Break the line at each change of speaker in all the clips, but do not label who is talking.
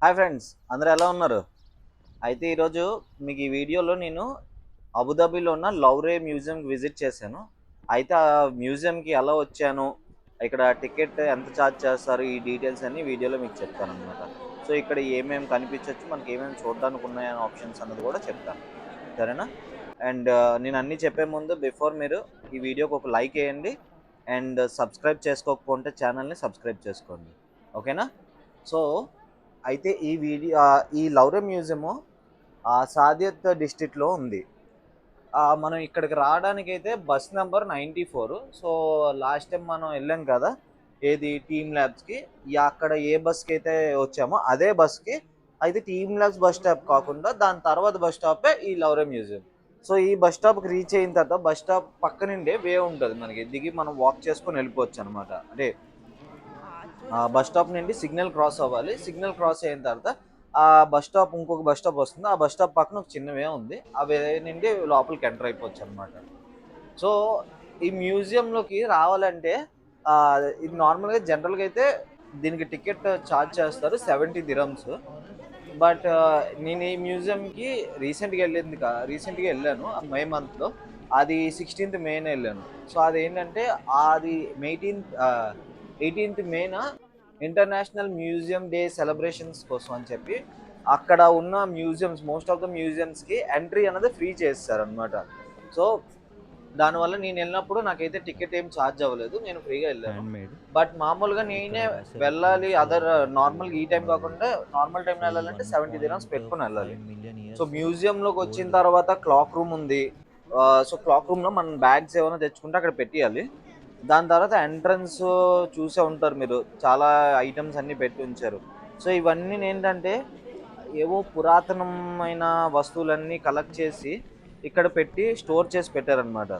Hi friends, అందరూ ఎలా ఉన్నారు? అయితే ఈరోజు మీకు ఈ వీడియోలో నేను అబుదాబిలో ఉన్న లౌరే మ్యూజియంకి విజిట్ చేశాను. అయితే ఆ మ్యూజియంకి ఎలా వచ్చాను, ఇక్కడ టికెట్ ఎంత ఛార్జ్ చేస్తారు, ఈ డీటెయిల్స్ అన్ని వీడియోలో మీకు చెప్తానన్నమాట. సో ఇక్కడ ఏమేమి కనిపించొచ్చు, మనకి ఏమేమి చూడడానికి ఉన్నాయని ఆప్షన్స్ అన్నది కూడా చెప్తాను. సరేనా? అండ్ నేను అన్నీ చెప్పే ముందు బిఫోర్ మీరు ఈ వీడియోకి ఒక లైక్ వేయండి. అండ్ సబ్స్క్రైబ్ చేసుకోకపోతే ఛానల్ని సబ్స్క్రైబ్ చేసుకోండి. ఓకేనా? సో అయితే ఈ లౌరే మ్యూజియము సాదియత్ డిస్ట్రిక్ట్లో ఉంది. మనం ఇక్కడికి రావడానికైతే bus number 94. So last time మనం వెళ్ళాం కదా, ఏది టీమ్ ల్యాబ్స్కి. అక్కడ ఏ బస్కి అయితే వచ్చామో అదే బస్కి అయితే టీమ్ ల్యాబ్స్ బస్ స్టాప్ కాకుండా దాని తర్వాత బస్ స్టాపే ఈ లౌరే మ్యూజియం. సో ఈ బస్ స్టాప్కి రీచ్ అయిన తర్వాత బస్ స్టాప్ పక్క నుండే వే ఉంటుంది, మనకి దిగి మనం వాక్ చేసుకొని వెళ్ళిపోవచ్చు అనమాట. అంటే బస్ స్టాప్ నుండి సిగ్నల్ క్రాస్ అవ్వాలి. సిగ్నల్ క్రాస్ అయిన తర్వాత ఆ బస్ స్టాప్ ఇంకొక బస్ స్టాప్ వస్తుంది. ఆ బస్ స్టాప్ పక్కన ఒక చిన్న వే ఉంది. ఆ వే నుండి లోపలికి ఎంటర్ అయిపోవచ్చు అనమాట. సో ఈ మ్యూజియంలోకి రావాలంటే ఇది నార్మల్గా జనరల్గా అయితే దీనికి టికెట్ ఛార్జ్ చేస్తారు 70 దిరమ్స్. బట్ నేను ఈ మ్యూజియంకి రీసెంట్గా వెళ్ళాను మే మంత్లో. అది 16th మేన వెళ్ళాను. సో అదేంటంటే అది 18th మేన ఇంటర్నేషనల్ మ్యూజియం డే సెలబ్రేషన్స్ కోసం అని చెప్పి అక్కడ ఉన్న మ్యూజియంస్, మోస్ట్ ఆఫ్ ద మ్యూజియంస్కి ఎంట్రీ అనేది ఫ్రీ చేస్తారు అనమాట. సో దానివల్ల నేను వెళ్ళినప్పుడు నాకైతే టికెట్ ఏం ఛార్జ్ అవ్వలేదు, నేను ఫ్రీగా వెళ్ళాను.
హ్యాండ్‌మేడ్.
బట్ మామూలుగా
ఇక్కడ
నేనే
రాసే
వెళ్ళాలి,
రిఫరెన్స్
అదర్ నార్మల్ ఈ టైం
మనది
కాకుండా నార్మల్ టైంలో
ఫేజ్
వెళ్ళాలంటే 70 దినాస్ పెట్టుకుని వెళ్ళాలి.
1.5 మిలియన్
సో
ఇయర్స్
మ్యూజియంలోకి వచ్చిన
ఓల్డ్.
తర్వాత క్లాక్ రూమ్ ఉంది. సో క్లాక్ రూమ్లో మనం బ్యాగ్స్ ఏమైనా తెచ్చుకుంటే అక్కడ పెట్టేయాలి. దాని తర్వాత ఎంట్రన్స్ చూసే ఉంటారు మీరు, చాలా ఐటమ్స్ అన్ని పెట్టి ఉంచారు. సో ఇవన్నీ ఏంటంటే ఏవో పురాతనమైన వస్తువులన్నీ కలెక్ట్ చేసి ఇక్కడ పెట్టి స్టోర్ చేసి పెట్టారనమాట.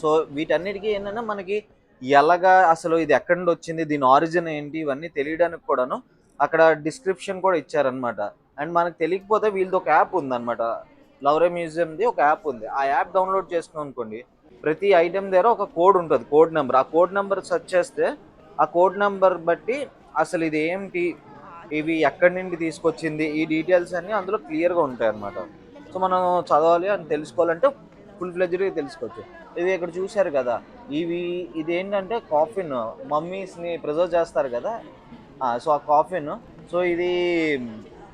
సో వీటన్నిటికీ ఏంటంటే మనకి ఎలాగా అసలు ఇది ఎక్కడి నుండి వచ్చింది, దీని ఆరిజిన్ ఏంటి, ఇవన్నీ తెలియడానికి కూడాను అక్కడ డిస్క్రిప్షన్ కూడా ఇచ్చారనమాట. అండ్ మనకు తెలియకపోతే వీళ్ళది ఒక యాప్ ఉందన్నమాట. లౌరే మ్యూజియంది ఒక యాప్ ఉంది. ఆ యాప్ డౌన్లోడ్ చేసుకున్నాం అనుకోండి, ప్రతి ఐటెం దగ్గర ఒక కోడ్ ఉంటుంది, కోడ్ నెంబర్. ఆ కోడ్ నెంబర్ సెర్చ్ చేస్తే ఆ కోడ్ నెంబర్ బట్టి అసలు ఇది ఏంటి, ఇవి ఎక్కడి నుండి తీసుకొచ్చింది, ఈ డీటెయిల్స్ అన్నీ అందులో క్లియర్గా ఉంటాయి అన్నమాట. సో మనం చదవాలి అని తెలుసుకోవాలంటే ఫుల్ ఫ్లెడ్జ్డ్గా తెలుసుకోవచ్చు. ఇది ఇక్కడ చూశారు కదా, ఇదేంటంటే కాఫిన్, మమ్మీస్ని ప్రిజర్వ్ చేస్తారు కదా. సో ఆ కాఫిన్. సో ఇది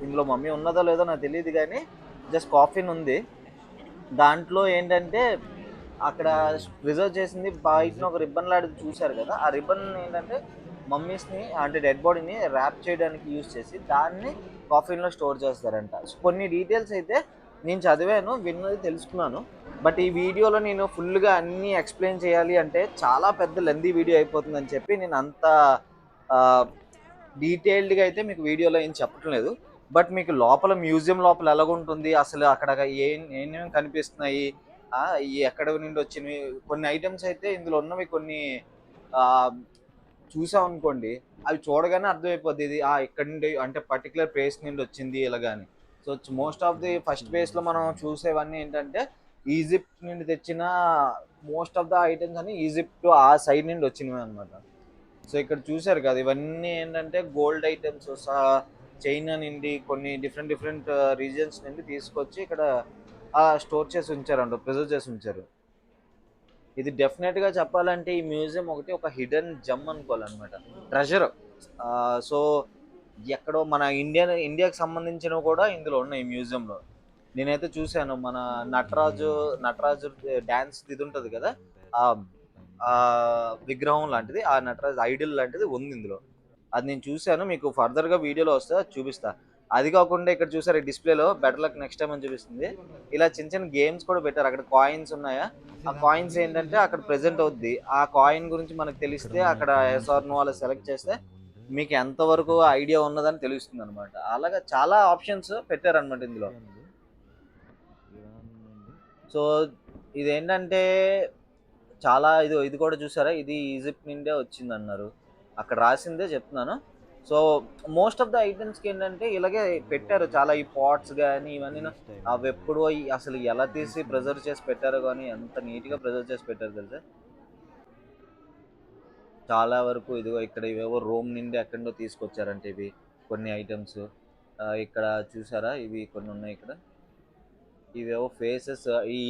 ఇందులో మమ్మీ ఉన్నదో లేదో నాకు తెలియదు కానీ జస్ట్ కాఫిన్ ఉంది. దాంట్లో ఏంటంటే అక్కడ ప్రిజర్వ్ చేసింది బయటన ఒక రిబ్బన్ లాంటిది చూశారు కదా, ఆ రిబ్బన్ ఏంటంటే మమ్మీస్ని అంటే డెడ్ బాడీని ర్యాప్ చేయడానికి యూజ్ చేసి దాన్ని కాఫిన్లో స్టోర్ చేస్తారంట. సో కొన్ని డీటెయిల్స్ అయితే నేను చదివాను, విన్నది తెలుసుకున్నాను. బట్ ఈ వీడియోలో నేను ఫుల్గా అన్నీ ఎక్స్ప్లెయిన్ చేయాలి అంటే చాలా పెద్ద లెందీ వీడియో అయిపోతుందని చెప్పి నేను అంత డీటెయిల్డ్గా అయితే మీకు వీడియోలో ఏం చెప్పటం లేదు. బట్ మీకు లోపల మ్యూజియం లోపల ఎలాగుంటుంది, అసలు అక్కడ ఏమేమి కనిపిస్తున్నాయి, ఈ ఎక్కడ నుండి వచ్చినవి, కొన్ని ఐటమ్స్ అయితే ఇందులో ఉన్నవి కొన్ని ఆ, చూసామనుకోండి, అవి చూడగానే అర్థమైపోద్ది ఇది ఇక్కడ నుండి అంటే పర్టికులర్ ప్లేస్ నుండి వచ్చింది ఇలాగాని. So most of the first ప్లేస్లో మనం చూసేవన్నీ ఏంటంటే ఈజిప్ట్ నుండి తెచ్చిన మోస్ట్ ఆఫ్ ద ఐటమ్స్ అని ఈజిప్ట్ ఆ సైడ్ నుండి వచ్చినవి అనమాట. సో ఇక్కడ చూసారు కదా, ఇవన్నీ ఏంటంటే గోల్డ్ ఐటమ్స్, చైనా నుండి కొన్ని డిఫరెంట్ డిఫరెంట్ రీజియన్స్ నుండి తీసుకొచ్చి ఇక్కడ స్టోర్ చేసి ఉంచారంట, ప్రిజర్వ్ చేసి ఉంచారు. ఇది డెఫినెట్గా చెప్పాలంటే ఈ మ్యూజియం ఒకటి ఒక హిడెన్ జమ్ అనుకోవాలన్నమాట, ట్రెజర్. సో ఎక్కడో మన ఇండియాకి సంబంధించినవి కూడా ఇందులో ఉన్నాయి ఈ మ్యూజియంలో. నేనైతే చూశాను మన నటరాజు డ్యాన్స్ ఇది ఉంటుంది కదా, ఆ ఆ విగ్రహం లాంటిది, ఆ నటరాజు ఐడిల్ లాంటిది ఉంది ఇందులో. అది నేను చూశాను, మీకు ఫర్దర్గా వీడియోలో వస్తే అది చూపిస్తా. అది కాకుండా ఇక్కడ చూసారు ఈ డిస్ప్లేలో బెటర్ లక్ నెక్స్ట్ టైం అని చూపిస్తుంది. ఇలా చిన్న చిన్న గేమ్స్ కూడా పెట్టారు. అక్కడ కాయిన్స్ ఉన్నాయా, ఆ కాయిన్స్ ఏంటంటే అక్కడ ప్రెజెంట్ అవుద్ది. ఆ కాయిన్ గురించి మనకు
ఇక్కడ
తెలిస్తే
మన
అక్కడ
డ్రోన్స్
ఎస్ఆర్ వాళ్ళు
ఎక్కించుకుంటూ
సెలెక్ట్ చేస్తే
ఉంటుంది.
మీకు ఎంతవరకు ఐడియా ఉన్నదని తెలుస్తుంది అనమాట. అలాగా చాలా ఆప్షన్స్ పెట్టారనమాట ఇందులో.
ఉంది. ఇరాన్ నుండి
సో ఇదేంటంటే చాలా ఇది కూడా చూసారా, ఇది ఈజిప్ట్ నుండే వచ్చిందన్నారు. అక్కడ రాసిందే చెప్తున్నాను. సో మోస్ట్ ఆఫ్ ద ఐటమ్స్కి ఏంటంటే ఇలాగే పెట్టారు చాలా, ఈ పాట్స్ కానీ ఇవన్నీ.
చైనీస్
అవి
టైప్‌లో
ఎప్పుడో అసలు ఎలా తీసి
గ్రీస్ నుండి
ప్రిజర్వ్ చేసి పెట్టారో కానీ ఎంత నీట్గా ప్రిజర్వ్ చేసి పెట్టారు తెలుసా. చాలా వరకు ఇదిగో ఇక్కడ ఇవేవో రోమ్ నుండి ఎక్కడో తీసుకొచ్చారంటే ఇవి. కొన్ని ఐటమ్స్. ఇక్కడ చూసారా, ఇవి కొన్ని ఉన్నాయి ఇక్కడ. ఇవేవో ఫేసెస్. ఈ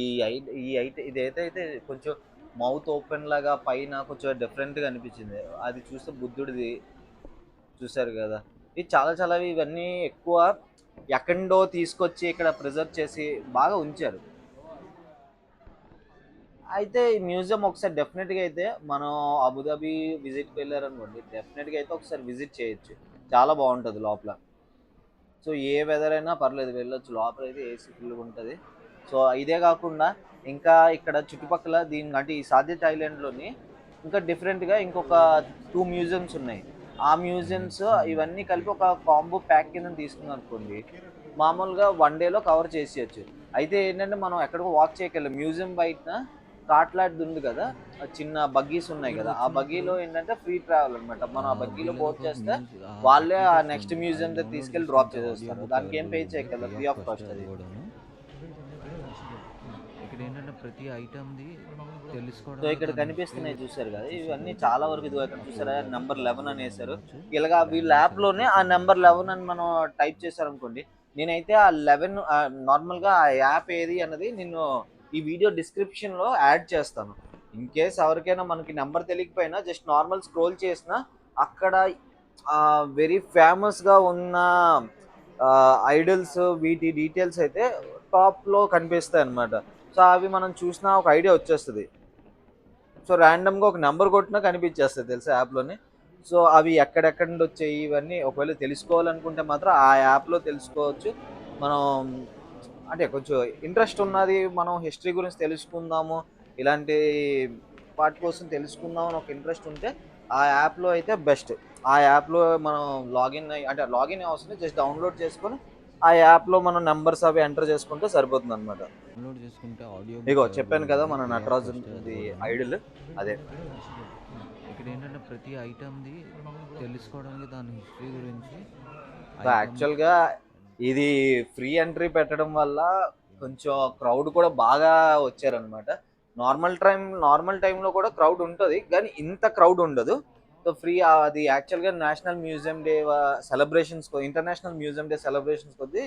ఇదైతే కొంచెం మౌత్ ఓపెన్ లాగా పైన కొంచెం డిఫరెంట్గా అనిపించింది. అది చూస్తే బుద్ధుడిది చూసారు కదా. ఇది చాలా ఇవన్నీ ఎక్కువ ఎక్కడో తీసుకొచ్చి ఇక్కడ ప్రిజర్వ్ చేసి బాగా ఉంచారు. అయితే ఈ మ్యూజియం ఒకసారి డెఫినెట్గా అయితే మనం అబుదాబి విజిట్కి వెళ్ళారనుకోండి, డెఫినెట్గా అయితే ఒకసారి విజిట్ చేయొచ్చు. చాలా బాగుంటుంది లోపల. సో ఏ వెదర్ అయినా పర్లేదు, వెళ్ళొచ్చు. లోపల అయితే ఏసీ ఫుల్గా ఉంటుంది. సో ఇదే కాకుండా ఇంకా ఇక్కడ చుట్టుపక్కల అంటే ఈ సాదిత్ ఐలాండ్లోని ఇంకా డిఫరెంట్గా ఇంకొక 2 మ్యూజియంస్ ఉన్నాయి. ఆ మ్యూజియంస్ ఇవన్నీ కలిపి ఒక కాంబో ప్యాక్ కింద తీసుకున్నాం అనుకోండి, మామూలుగా 1 డేలో కవర్ చేసేయచ్చు. అయితే ఏంటంటే మనం ఎక్కడికో వాక్ చేయగలం. మ్యూజియం బయట కాట్లాడి ఉంది కదా, ఆ చిన్న బగ్గీస్ ఉన్నాయి కదా, ఆ బగ్గీలో ఏంటంటే ఫ్రీ ట్రావెల్ అనమాట. మనం ఆ బగ్గీలో పోట్ చేస్తే వాళ్ళే ఆ నెక్స్ట్ మ్యూజియం దగ్గర తీసుకెళ్ళి డ్రాప్ చేసేస్తారు. దానికి ఏం పే చేయగలరు, ఫ్రీ ఆఫ్ కాస్ట్ అది.
ఇక్కడ ఏంటంటే ప్రతి ఐటమ్ది తెలుసుకోవడం.
సో ఇక్కడ కనిపిస్తున్నాయి చూసారు కదా, ఇవన్నీ చాలా వరకు ఇది ఇక్కడ చూసారా, నెంబర్ 11 అని వేశారు. ఇలాగా వీళ్ళ యాప్లోనే ఆ నెంబర్ 11 అని మనం టైప్ చేశారనుకోండి, నేనైతే ఆ 11 నార్మల్గా ఆ యాప్ ఏది అన్నది నేను ఈ వీడియో డిస్క్రిప్షన్లో యాడ్ చేస్తాను. ఇన్ కేస్ ఎవరికైనా మనకి నెంబర్ తెలియకపోయినా జస్ట్ నార్మల్ స్క్రోల్ చేసినా అక్కడ వెరీ ఫేమస్గా ఉన్న ఐడల్స్ వీటి డీటెయిల్స్ అయితే టాప్లో కనిపిస్తాయి అన్నమాట. సో అవి మనం చూసినా ఒక ఐడియా వచ్చేస్తుంది. సో ర్యాండమ్గా ఒక నెంబర్ కొట్టినా కనిపించేస్తుంది తెలుసా యాప్లోనే. సో అవి ఎక్కడెక్కడి నుండి వచ్చాయి ఇవన్నీ ఒకవేళ తెలుసుకోవాలనుకుంటే మాత్రం ఆ యాప్లో తెలుసుకోవచ్చు. మనం అంటే కొంచెం ఇంట్రెస్ట్ ఉన్నది, మనం హిస్టరీ గురించి తెలుసుకుందాము, ఇలాంటి వాటి కోసం తెలుసుకుందాం అని ఒక ఇంట్రెస్ట్ ఉంటే ఆ యాప్లో అయితే బెస్ట్. ఆ యాప్లో మనం అంటే లాగిన్ అవసరం, జస్ట్ డౌన్లోడ్ చేసుకొని ఆ యాప్లో మనం నెంబర్స్ అవి ఎంటర్ చేసుకుంటే సరిపోతుంది అనమాట.
డౌన్లోడ్ చేసుకుంటే ఆడియో
ఇగో చెప్పాను కదా మన నటరాజు ఐడల్ అదే.
ఇక్కడ ఏంటంటే ప్రతి ఐటమ్ది తెలుసుకోవడానికి దాని హిస్టరీ గురించి.
యాక్చువల్గా ఇది ఫ్రీ ఎంట్రీ పెట్టడం వల్ల కొంచెం క్రౌడ్ కూడా బాగా వచ్చారనమాట. నార్మల్ టైంలో కూడా క్రౌడ్ ఉంటుంది, కానీ ఇంత క్రౌడ్ ఉండదు. సో ఫ్రీ అది యాక్చువల్గా national museum day celebrations, international museum day celebrations కొద్ది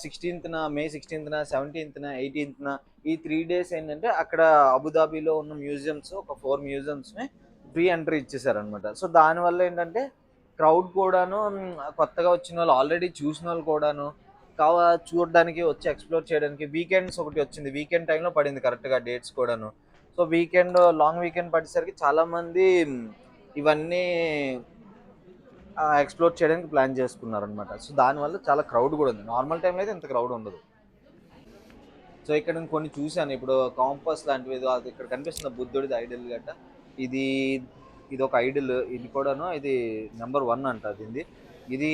16th మే 16th 17th 18th ఈ 3 days ఏంటంటే అక్కడ అబుదాబిలో ఉన్న మ్యూజియంస్ ఒక 4 మ్యూజియంస్ని ఫ్రీ ఎంట్రీ ఇచ్చేసారనమాట. సో దానివల్ల ఏంటంటే క్రౌడ్ కూడాను కొత్తగా వచ్చిన వాళ్ళు, ఆల్రెడీ చూసిన వాళ్ళు కూడాను చూడడానికి వచ్చి ఎక్స్ప్లోర్ చేయడానికి. వీకెండ్స్ ఒకటి వచ్చింది, వీకెండ్ టైంలో పడింది కరెక్ట్గా డేట్స్ కూడాను. సో లాంగ్ వీకెండ్ పడేసరికి చాలామంది ఇవన్నీ ఎక్స్ప్లోర్ చేయడానికి ప్లాన్ చేసుకున్నారు అనమాట. సో దానివల్ల చాలా క్రౌడ్ కూడా ఉంది. నార్మల్ టైంలో అయితే ఇంత క్రౌడ్ ఉండదు. సో ఇక్కడ నేను కొన్ని చూశాను, ఇప్పుడు కాంపస్ లాంటివి అది ఇక్కడ కనిపిస్తుంది, బుద్ధుడిది ఐడల్ గట్ట. ఇది ఒక ఐడల్, ఇది కూడాను ఇది నెంబర్ 1 అంట. ఇది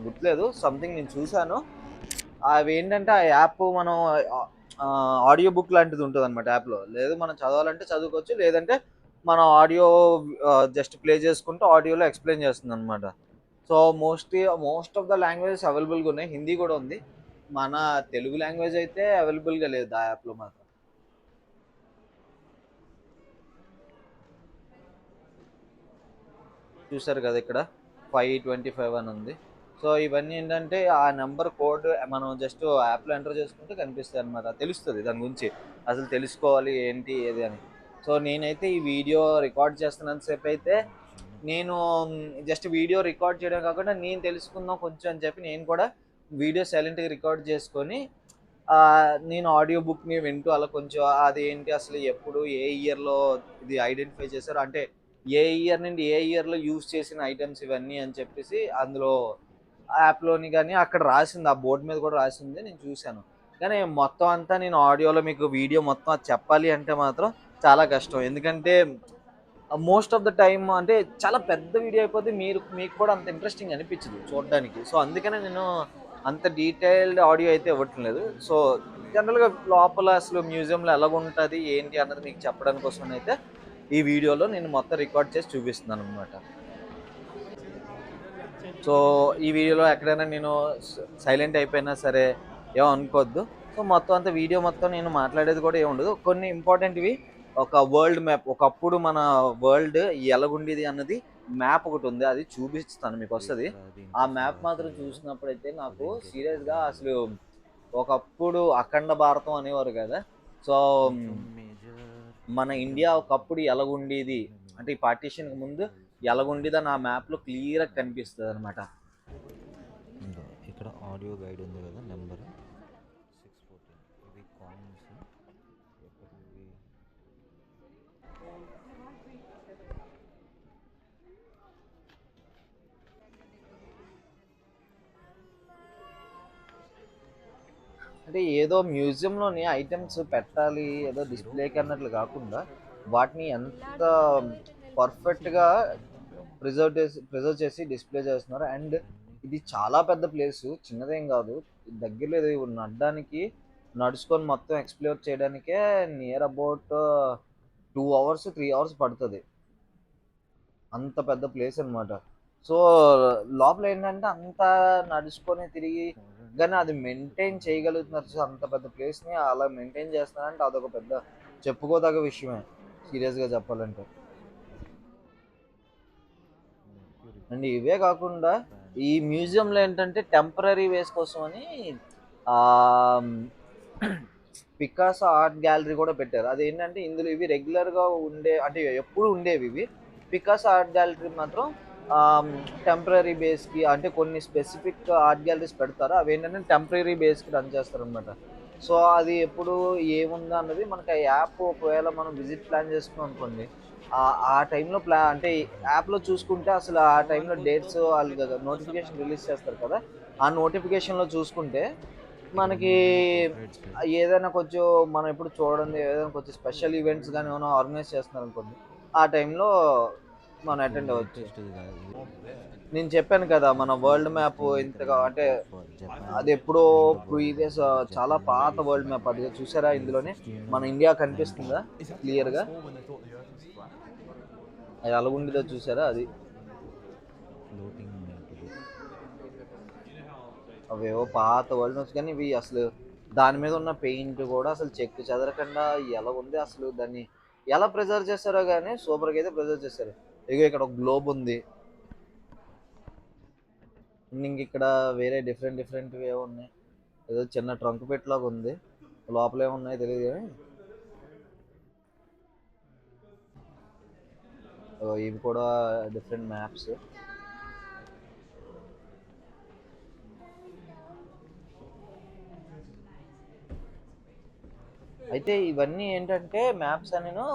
గుర్తులేదు, సంథింగ్ నేను చూశాను. అవి ఏంటంటే ఆ యాప్ మనం ఆడియో బుక్ లాంటిది ఉంటుంది అనమాట యాప్లో. లేదు మనం చదవాలంటే చదువుకోవచ్చు, లేదంటే మనం ఆడియో జస్ట్ ప్లే చేసుకుంటూ ఆడియోలో ఎక్స్ప్లెయిన్ చేస్తుంది అనమాట. So most of the languages అవైలబుల్గా ఉన్నాయి, హిందీ కూడా ఉంది. మన తెలుగు లాంగ్వేజ్ అయితే అవైలబుల్గా లేదు ఆ యాప్లో మాత్రం. చూసారు కదా ఇక్కడ 525 అని ఉంది. సో ఇవన్నీ ఏంటంటే ఆ నెంబర్ కోడ్ మనం జస్ట్ యాప్లో ఎంటర్ చేసుకుంటే కనిపిస్తుంది అనమాట, తెలుస్తుంది దాని గురించి అసలు తెలుసుకోవాలి ఏంటి ఏది అని. సో నేనైతే ఈ వీడియో రికార్డ్ చేస్తున్నంతసేపు అయితే నేను జస్ట్ వీడియో రికార్డ్ చేయడం కాకుండా నేను తెలుసుకుందాం కొంచెం అని చెప్పి నేను కూడా వీడియో సైలెంట్గా రికార్డ్ చేసుకొని నేను ఆడియో బుక్ని వింటూ అలా కొంచెం అది ఏంటి అసలు ఎప్పుడు ఏ ఇయర్లో ఇది ఐడెంటిఫై చేశారు, అంటే ఏ ఇయర్ నుండి ఏ ఇయర్లో యూజ్ చేసిన ఐటమ్స్ ఇవన్నీ అని చెప్పేసి అందులో యాప్లోని కానీ అక్కడ రాసింది, ఆ బోర్డు మీద కూడా రాసింది, నేను చూశాను. కానీ మొత్తం అంతా నేను ఆడియోలో మీకు వీడియో మొత్తం అది చెప్పాలి అంటే మాత్రం చాలా కష్టం. ఎందుకంటే మోస్ట్ ఆఫ్ ద టైమ్ అంటే చాలా పెద్ద వీడియో అయిపోతే మీకు కూడా అంత ఇంట్రెస్టింగ్ అనిపించదు చూడడానికి. సో అందుకనే నేను అంత డీటెయిల్డ్ ఆడియో అయితే ఇవ్వటం లేదు. సో జనరల్గా లోపల అసలు మ్యూజియంలో ఎలాగుంటుంది ఏంటి అన్నది మీకు చెప్పడానికి కోసం అయితే ఈ వీడియోలో నేను మొత్తం రికార్డ్ చేసి చూపిస్తున్నాను అనమాట. సో ఈ వీడియోలో ఎక్కడైనా నేను సైలెంట్ అయిపోయినా సరే ఏమో అనుకోవద్దు. సో మొత్తం అంతా వీడియో మొత్తం నేను మాట్లాడేది కూడా ఏమి ఉండదు. కొన్ని ఇంపార్టెంట్వి, ఒక వరల్డ్ మ్యాప్, ఒకప్పుడు మన వరల్డ్ ఎలాగుండేది అన్నది మ్యాప్ ఒకటి ఉంది, అది చూపిస్తాను మీకు వస్తుంది.
ఇక్కడ
ఆ
దీనికి
మ్యాప్ మాత్రం
సరాసరిగా
చూసినప్పుడైతే నాకు
15
సీరియస్గా అసలు
కిలోమీటర్లు.
ఒకప్పుడు అఖండ భారతం అనేవారు కదా. సో
కొంచెం మేజర్
మన ఇండియా
ఐటమ్స్
ఒకప్పుడు ఎలాగుండేది అంటే ఈ పార్టీషన్కి ముందు ఎలాగుండేది అని ఆ మ్యాప్లో క్లియర్గా కనిపిస్తుంది అనమాట.
ఇంకా ఇక్కడ ఆడియో గైడ్ ఉంది కదా, నెంబర్ 614. ఇవి కాయిన్స్ ఎప్పటివి.
అంటే ఏదో మ్యూజియంలోని ఐటమ్స్ పెట్టాలి ఏదో డిస్ప్లేకి అన్నట్లు కాకుండా వాటిని ఎంత పర్ఫెక్ట్గా ప్రిజర్వ్ చేసి డిస్ప్లే చేస్తున్నారు. అండ్ ఇది చాలా పెద్ద ప్లేస్, చిన్నదేం కాదు. దగ్గరలో ఇది నడడానికి నడుచుకొని మొత్తం ఎక్స్ప్లోర్ చేయడానికే నియర్ అబౌట్ 2 hours 3 hours పడుతుంది. అంత పెద్ద ప్లేస్ అనమాట. సో లోపల ఏంటంటే అంతా నడుచుకొని తిరిగి కానీ అది మెయింటైన్ చేయగలుగుతున్నారు. సో అంత పెద్ద ప్లేస్ని అలా మెయింటైన్ చేస్తున్నారంటే అదొక పెద్ద చెప్పుకోదగ్గ విషయమే సీరియస్గా చెప్పాలంటే. అండ్ ఇవే కాకుండా ఈ మ్యూజియంలో ఏంటంటే టెంపరీ వేస్ కోసం అని పికాసో ఆర్ట్ గ్యాలరీ కూడా పెట్టారు. అదేంటంటే ఇందులో ఇవి రెగ్యులర్గా ఉండే అంటే ఎప్పుడు ఉండేవి ఇవి. పికాసో ఆర్ట్ గ్యాలరీ మాత్రం టెంపరీ బేస్కి అంటే కొన్ని స్పెసిఫిక్ ఆర్ట్ గ్యాలరీస్ పెడతారు, అవి ఏంటంటే టెంపరీ బేస్కి రన్ చేస్తారు అనమాట. సో అది ఎప్పుడు ఏముందా అన్నది మనకి ఆ యాప్ ఒకవేళ మనం విజిట్ ప్లాన్ చేసుకున్నాం అనుకోండి, ఆ టైంలో అంటే యాప్లో చూసుకుంటే అసలు ఆ టైంలో డేట్స్ వాళ్ళు నోటిఫికేషన్ రిలీజ్ చేస్తారు కదా, ఆ నోటిఫికేషన్లో చూసుకుంటే మనకి
ఇవన్నీ పోర్ట్రేట్స్.
ఏదైనా కొంచెం మనం ఎప్పుడు చూడండి ఏదైనా కొంచెం స్పెషల్ ఈవెంట్స్ కానీ ఏమైనా ఆర్గనైజ్ చేస్తున్నారు అనుకోండి, ఆ టైంలో మనం
ఇది
అటెండ్ అవ్వచ్చు.
లేటెస్ట్ది కాదు,
నేను చెప్పాను కదా మన వరల్డ్ మ్యాప్
2016
ఇంతగా
మ్యాప్
అంటే
ఆఫ్ జపాన్
అది ఎప్పుడో
అండ్ వరల్డ్.
ప్రీవియస్ చాలా
జపాన్
పాత
లొకేషన్
వరల్డ్ మ్యాప్. అది చూసారా,
ఇది
ఇందులోనే మన ఇండియా కనిపిస్తుందా
1619.
క్లియర్గా, అది అలాగుండిదో చూసారా, అది
ఫ్లోటింగ్ మ్యాప్ ఇది.
అవేవో పాత వరల్డ్ మ్యాప్స్ కానీ ఇవి అసలు దాని మీద ఉన్న పెయింట్ కూడా అసలు చెక్కు చెదరకుండా ఎలా ఉంది, అసలు దాన్ని ఎలా ప్రిజర్వ్ చేస్తారో కానీ సూపర్గా అయితే ప్రిజర్వ్ చేస్తారు. ఇగో ఇక్కడ ఒక గ్లోబ్ ఉంది, ఇంక ఇక్కడ వేరే డిఫరెంట్ డిఫరెంట్వి ఏవో ఉన్నాయి. ఏదో చిన్న ట్రంక్ పెట్టలాగా ఉంది, లోపల ఏమున్నాయో తెలియదు కానీ ఇవి కూడా డిఫరెంట్ మ్యాప్స్. అయితే ఇవన్నీ ఏంటంటే మ్యాప్స్ నేను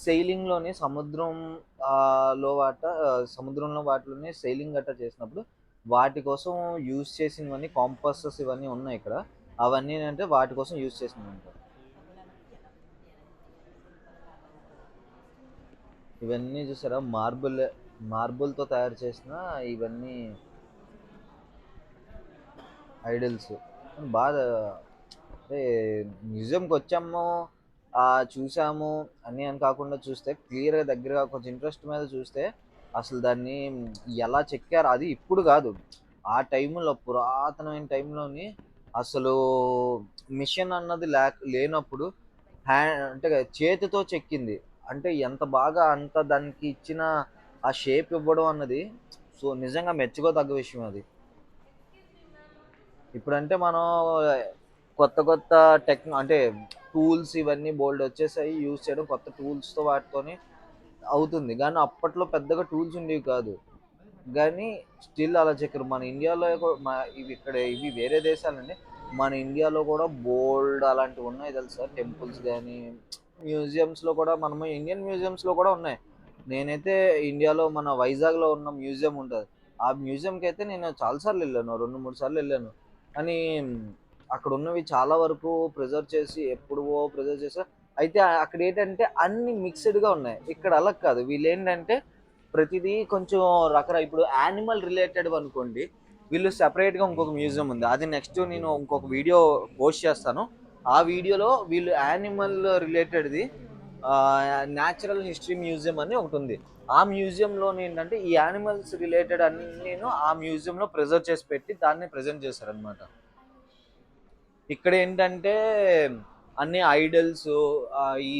సెయిలింగ్లోని సముద్రం సముద్రంలో వాటిలోనే సెయిలింగ్ గట్రా చేసినప్పుడు వాటి కోసం యూజ్ చేసినవన్నీ కాంపసెస్ ఇవన్నీ ఉన్నాయి ఇక్కడ. అవన్నీ అంటే వాటి కోసం యూజ్ చేసినవి ఉంటాయి. ఇవన్నీ చూసారా, మార్బుల్తో తయారు చేసిన ఇవన్నీ ఐడల్స్. బాగా అంటే మ్యూజియంకి వచ్చాము చూసాము అని కాకుండా చూస్తే క్లియర్గా దగ్గరగా కొంచెం ఇంట్రెస్ట్ మీద చూస్తే అసలు దాన్ని ఎలా చెక్కారు, అది ఇప్పుడు కాదు, ఆ టైంలో పురాతనమైన టైంలోని అసలు మిషన్ అన్నది లేనప్పుడు అంటే చేతితో చెక్కింది. అంటే ఎంత బాగా అంత దానికి ఇచ్చిన ఆ షేప్ ఇవ్వడం అన్నది సో నిజంగా మెచ్చుకోదగ్గ విషయం అది. ఇప్పుడంటే మనం కొత్త కొత్త అంటే టూల్స్ ఇవన్నీ బోల్డ్ వచ్చేసాయి, యూజ్ చేయడం కొత్త టూల్స్తో వాటితోని అవుతుంది. కానీ అప్పట్లో పెద్దగా టూల్స్ ఉండేవి కాదు, కానీ స్టిల్ అలా చెక్కరు. మన ఇండియాలో ఇవి ఇక్కడ ఇవి వేరే దేశాలండి, మన ఇండియాలో కూడా బోల్డ్ అలాంటివి ఉన్నాయి తెలుసా, టెంపుల్స్ కానీ మ్యూజియంస్లో కూడా. మనము ఇండియన్ మ్యూజియంస్లో కూడా ఉన్నాయి. నేనైతే ఇండియాలో మన వైజాగ్లో ఉన్న మ్యూజియం ఉంటుంది, ఆ మ్యూజియంకి అయితే నేను చాలాసార్లు వెళ్ళాను, 2-3 సార్లు వెళ్ళాను. కానీ అక్కడ ఉన్నవి చాలా వరకు ప్రిజర్వ్ చేసి ఎప్పుడువో ప్రిజర్వ్ చేసి అయితే అక్కడ ఏంటంటే అన్ని మిక్స్డ్గా ఉన్నాయి. ఇక్కడ అలా కాదు, వీళ్ళు ఏంటంటే ప్రతిదీ కొంచెం ఇప్పుడు యానిమల్ రిలేటెడ్ అనుకోండి, వీళ్ళు సెపరేట్గా ఇంకొక మ్యూజియం ఉంది, అది నెక్స్ట్ నేను ఇంకొక వీడియో పోస్ట్ చేస్తాను. ఆ వీడియోలో వీళ్ళు యానిమల్ రిలేటెడ్ది న్యాచురల్ హిస్టరీ మ్యూజియం అని ఒకటి ఉంది. ఆ మ్యూజియంలో ఏంటంటే ఈ యానిమల్స్ రిలేటెడ్ అన్ని నేను ఆ మ్యూజియంలో ప్రిజర్వ్ చేసి పెట్టి దాన్ని ప్రజెంట్ చేశారనమాట. ఇక్కడ ఏంటంటే అన్ని ఐడల్స్, ఈ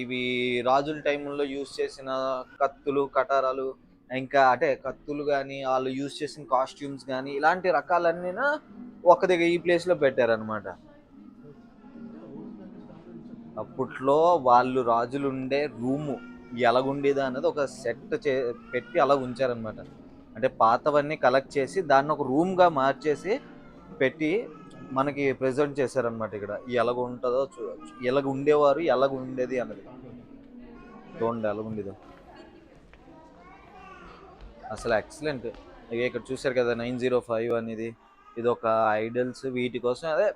ఇవి రాజుల టైంలో యూజ్ చేసిన కత్తులు, కటారాలు, ఇంకా అంటే కత్తులు గానీ, ఆళ్ళు యూజ్ చేసిన కాస్ట్యూమ్స్ గానీ, ఇలాంటి రకాలన్నీను ఒక దగ్గర ఈ ప్లేస్‌లో పెట్టారనమాట. అప్పట్లో వాళ్ళు రాజులుండే రూము ఎలాగుండేదా అన్నది ఒక సెట్ పెట్టి అలా ఉంచారనమాట. అంటే పాతవన్నీ కలెక్ట్ చేసి దాన్నొక రూమ్‌గా మార్చేసి పెట్టి మనకి ప్రెజెంట్ చేశారనమాట ఇక్కడ. ఎలాగుంటదో ఎలాగుండేవారు, ఎలాగుండేది అన్నది. చూడండి ఎలాగుండేదో. అసలు ఎక్సలెంట్. ఇగ ఇక్కడ చూసారు కదా 905 అనేది. ఇదొక ఐడల్స్ వీటి కోసం అదే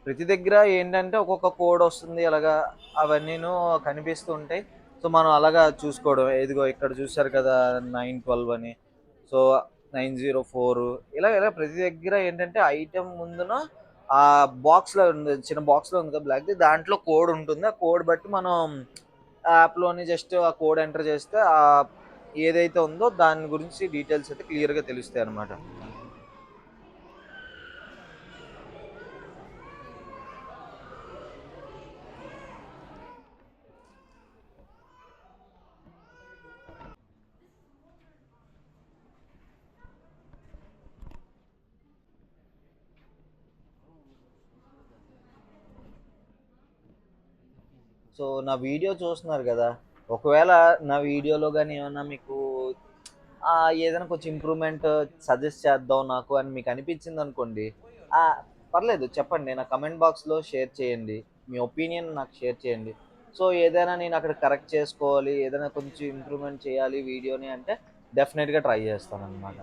ప్రతి దగ్గర ఏంటంటే ఒక్కొక్క కోడ్ వస్తుంది అలాగా అవన్నీను కనిపిస్తూ ఉంటాయి. సో, మనం అలాగా చూసుకోవడం. ఇదిగో ఇక్కడ చూసారు కదా 912 అని. సో, 904 ఇలా ఇలా ప్రతి దగ్గర ఏంటంటే ఐటెమ్ ముందున బాక్స్‌లో ఉంది. చిన్న బాక్స్‌లో ఉంది కదా బ్లాక్‌ది. దాంట్లో కోడ్ ఉంటుంది. ఆ కోడ్ బట్టి మనం యాప్‌లోని జస్ట్ ఆ కోడ్ ఎంటర్ చేస్తే ఏదైతే ఉందో దాని గురించి డీటెయిల్స్ అయితే క్లియర్‌గా తెలుస్తాయన్నమాట. సో, నా వీడియో చూస్తున్నారు గదా! ఒకవేళ నా వీడియోలో గాని ఏమన్నా మీకు ఏదైనా కొంచెం ఇంప్రూవ్‌మెంట్ సజెస్ట్ చేద్దాం నాకు అని మీకు అనిపించిందనుకోండి. పర్లేదు చెప్పండి. నా కమెంట్ బాక్స్‌లో షేర్ చేయండి. మీ ఒపీనియన్ నాకు షేర్ చేయండి. సో, ఏదైనా నేను అక్కడ కరెక్ట్ చేసుకోవాలి, ఏదైనా కొంచెం ఇంప్రూవ్‌మెంట్ చేయాలి వీడియోని అంటే డెఫినిట్‌గా ట్రై చేస్తాననమాట.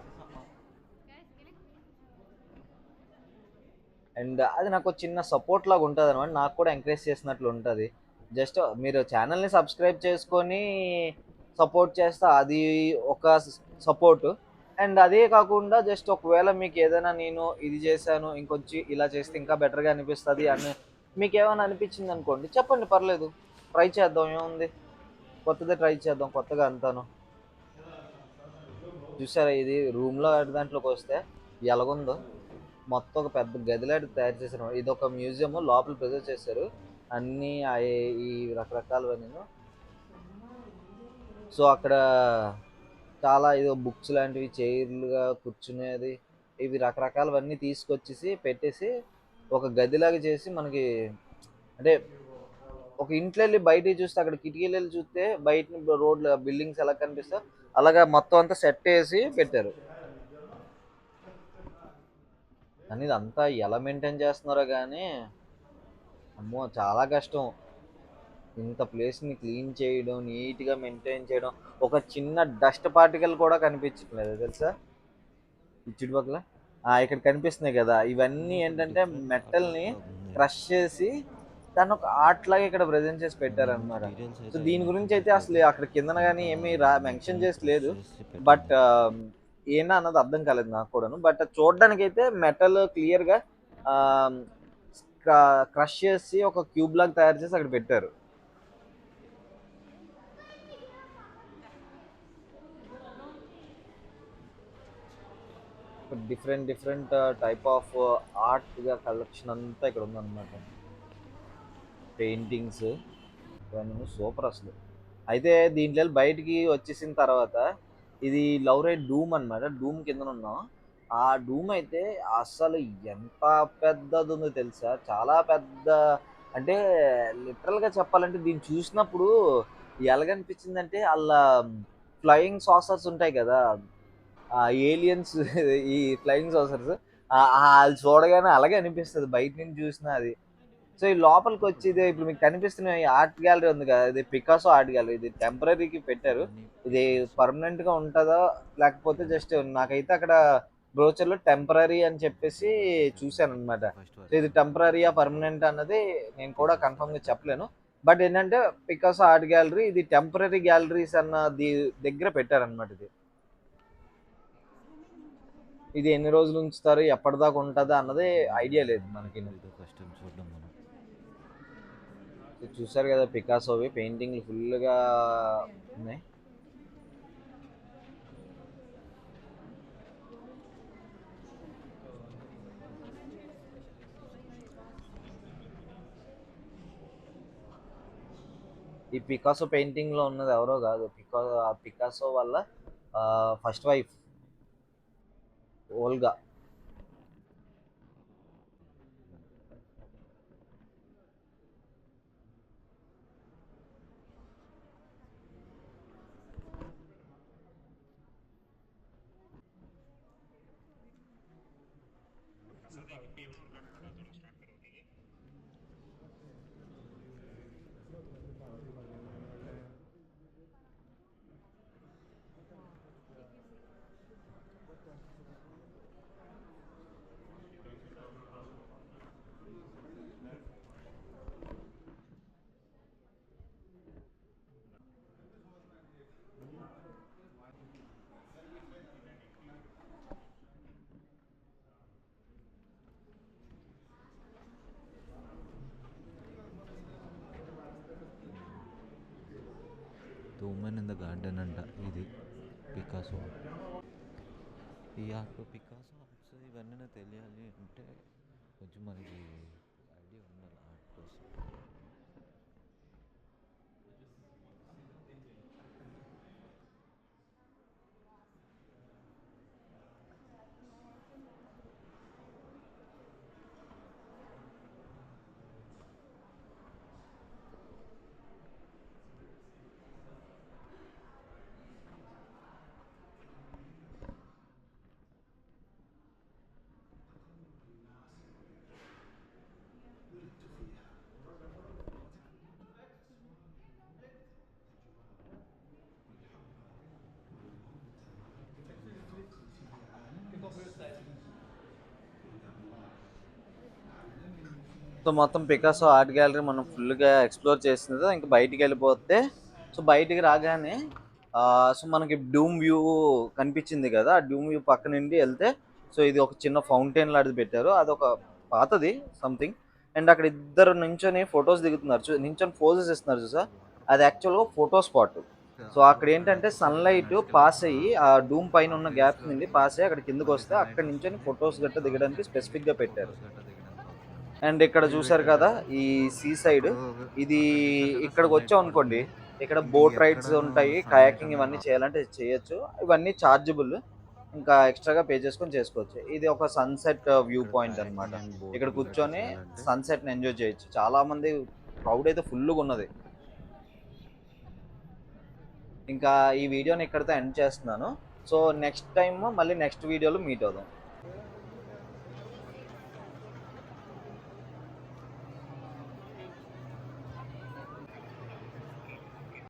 అండ్ అది నాకు చిన్న సపోర్ట్ లాగా ఉంటదనమాట. నాకు కూడా ఎంకరేజ్ చేసినట్లు ఉంటది. జస్ట్ మీరు ఛానెల్‌ని సబ్స్క్రైబ్ చేసుకొని సపోర్ట్ చేస్తే అది ఒక సపోర్టు. అండ్ అదే కాకుండా జస్ట్ ఒకవేళ మీకేదైనా నేను ఇది చేశాను, ఇంకొంచెం ఇలా చేస్తే ఇంకా బెటర్‌గా అనిపిస్తది అని మీకేమైనా అనిపించిందనుకోండి చెప్పండి పర్లేదు. ట్రై చేద్దాం ఏముంది. కొత్తది ట్రై చేద్దాం కొత్తగా అంతాను. చూసారా ఇది రూమ్‌లో దాంట్లోకొస్తే ఎలాగుందో. మొత్తం ఒక పెద్ద గదిలాంటిది తయారు చేశారు. ఇదొక మ్యూజియం లోపల ప్రిజర్వ్ చేశారు. అన్నీ ఈ రకరకాలవన్నీను. సో, అక్కడ చాలా ఏదో బుక్స్ లాంటివి చైర్లుగా కూర్చునేది ఇవి రకరకాలవన్నీ తీసుకొచ్చేసి పెట్టేసి ఒక గదిలాగా చేసి మనకి అంటే ఒక ఇంట్లో వెళ్ళి బయటికి చూస్తే అక్కడ కిటికీలు వెళ్ళి చూస్తే బయట రోడ్లు బిల్డింగ్స్ ఎలా కనిపిస్తా అలాగా మొత్తం అంతా సెట్ వేసి పెట్టారు. కానీ ఇదంతా ఎలా మెయింటైన్ చేస్తున్నారో కానీ అమ్మో చాలా కష్టం. ఇంత ప్లేస్‌ని క్లీన్ చేయడం, నీట్‌గా మెయింటైన్ చేయడం. ఒక చిన్న డస్ట్ పార్టికల్ కూడా కనిపించట్లేదు తెలుసా? ఈ చుట్టుపక్కల. ఇక్కడ కనిపిస్తున్నాయి గదా! ఇవన్నీ ఏంటంటే
డిఫరెంట్
మెటల్‌ని
రకరకాలుగా ఉన్నాయి.
క్రష్ చేసి దాన్నొక ఆర్ట్ లాగా ఇక్కడ ప్రెజెంట్ చేసి
నేను
పెట్టారనమాట.
డీటెయిల్స్
సో,
అయితే
దీని
అవి
గురించయితే అసలు
చూపించలేదు.
అక్కడ కిందన గాని
అంతా
ఏమి మెన్షన్
మెటల్‌ని
చేసి
క్రష్
లేదు.
చేసి
బట్
పెట్టారు.
ఏంటా అన్నది అర్థం కాలేదు నాకు కూడాను. బట్ చూడ్డానికైతే మెటల్ క్లియర్‌గా ఆహ్, క్రష్ చేసి ఒక క్యూబ్ లాగా తయారు చేసి అక్కడ పెట్టారు. డిఫరెంట్ డిఫరెంట్ టైప్ ఆఫ్ ఆర్ట్‌గా కలెక్షన్ అంతా ఇక్కడ ఉందన్నమాట. పెయింటింగ్స్ ఇవన్నీ సూపర్ అసలు. అయితే దీంట్లోండి బయటికి వచ్చేసిన తర్వాత ఇది లవ్ రైడ్ డూమ్ అన్నమాట. డూమ్ కిందనున్నాం. ఆ డూమ్ అయితే అసలు ఎంత పెద్దదుందో తెలుసా? చాలా పెద్ద అంటే లిటరల్‌గా చెప్పాలంటే దీన్ని చూసినప్పుడు ఎలాగనిపించిందంటే ఆళ్ళ ఫ్లయింగ్ సాసర్స్ ఉంటాయి గదా! ఏలియన్స్ ఈ ఫ్లయింగ్ సాసర్స్ ఆళ్ళు చూడగానే అలాగే అనిపిస్తది బయట నుంచి చూసినా అది. సో, ఈ లోపలికొచ్చి ఇదే ఇప్పుడు మీకు కనిపిస్తున్న ఈ ఆర్ట్ గ్యాలరీ ఉంది కదా! ఇది పికాసో ఆర్ట్ గ్యాలరీ. ఇది టెంపరరీకి పెట్టారు.
ఇవన్నీ
ఇది
పికాసో.
పర్మనెంట్‌గా ఉంటదో, లేకపోతే జస్ట్ నాకైతే అక్కడ బ్రోచర్‌లో టెంపరరీ అని చెప్పేసి చూసాననమాట.
ఫస్ట్
సో, ఇది
వర్షన్.
టెంపరరీయా, పర్మనెంట్ అన్నది నేను కూడా
పికాసో.
కన్ఫర్మ్‌గా చెప్పలేను. బట్ ఏంటంటే పికాసో ఆర్ట్ గ్యాలరీ ఇది టెంపరరీ గ్యాలరీస్ అన్న దగ్గర పెట్టారనమాట ఇది. ఇది ఎన్ని రోజులు ఉంచుతారు, ఎప్పటిదాకా ఉంటదా అన్నది ఐడియా లేదు మనకిను.
ఇదో ఫస్ట్ టైం చూడడం మనం.
చూసారు కదా పికాసోవి పెయింటింగ్‌లు ఫుల్‌గా ఉన్నాయి. ఈ పికాసో పెయింటింగ్ లో ఉన్నది ఎవరో కాదు, పికాసో వల్ల first wife Olga.
The woman in the garden అంట ఇది పికాసో. ఈ ఆర్ట్ పికాసో ఆర్ట్స్ ఇవన్నీ తెలియాలి అంటే కొంచెం మనకి ఐడియా ఉండాలి ఆర్ట్ కోసం.
సో మొత్తం పికాసో ఆర్ట్ గ్యాలరీ మనం ఫుల్గా ఎక్స్ప్లోర్ చేసింది. ఇంకా బయటికి వెళ్ళిపోతే, సో బయటికి రాగానే సో మనకి డూమ్ వ్యూ కనిపించింది కదా, ఆ డూమ్ వ్యూ పక్క నుండి వెళ్తే సో ఇది ఒక చిన్న ఫౌంటైన్ లాంటిది పెట్టారు, అదొక పాతది సంథింగ్. అండ్ అక్కడ ఇద్దరు నించొని ఫొటోస్ దిగుతున్నారు, నించొని పోజెస్ ఇస్తున్నారు చూసా, అది యాక్చువల్గా ఫోటో స్పాట్. సో అక్కడ ఏంటంటే సన్లైట్ పాస్ అయ్యి ఆ డూమ్ పైన ఉన్న గ్యాప్స్ నుండి పాస్ అయ్యి అక్కడ కిందకు వస్తే అక్కడ నుంచి ఫొటోస్ గట్ట దిగడానికి స్పెసిఫిక్గా పెట్టారు. అండ్ ఇక్కడ చూసారు కదా ఈ సీ సైడ్, ఇది ఇక్కడికి వచ్చాం అనుకోండి, ఇక్కడ బోట్ రైడ్స్ ఉంటాయి, కయాకింగ్ ఇవన్నీ చేయాలంటే చేయొచ్చు, ఇవన్నీ చార్జబుల్, ఇంకా ఎక్స్ట్రాగా పే చేసుకొని చేసుకోవచ్చు. ఇది ఒక సన్సెట్ వ్యూ
ఇక్కడ
పాయింట్ అనమాట.
కయాకింగ్ అండ్
ఇక్కడ
బోటింగ్ గట్రా
కూర్చొని
చేయాలంటే
సన్సెట్ని ఎంజాయ్ చేయొచ్చు. చాలా మంది క్రౌడ్ అయితే ఫుల్గా ఉన్నది. ఇంకా ఈ వీడియోని ఇక్కడితో ఎండ్ చేస్తున్నాను. సో నెక్స్ట్ టైం మళ్ళీ నెక్స్ట్ వీడియోలో మీట్ అవుదాం.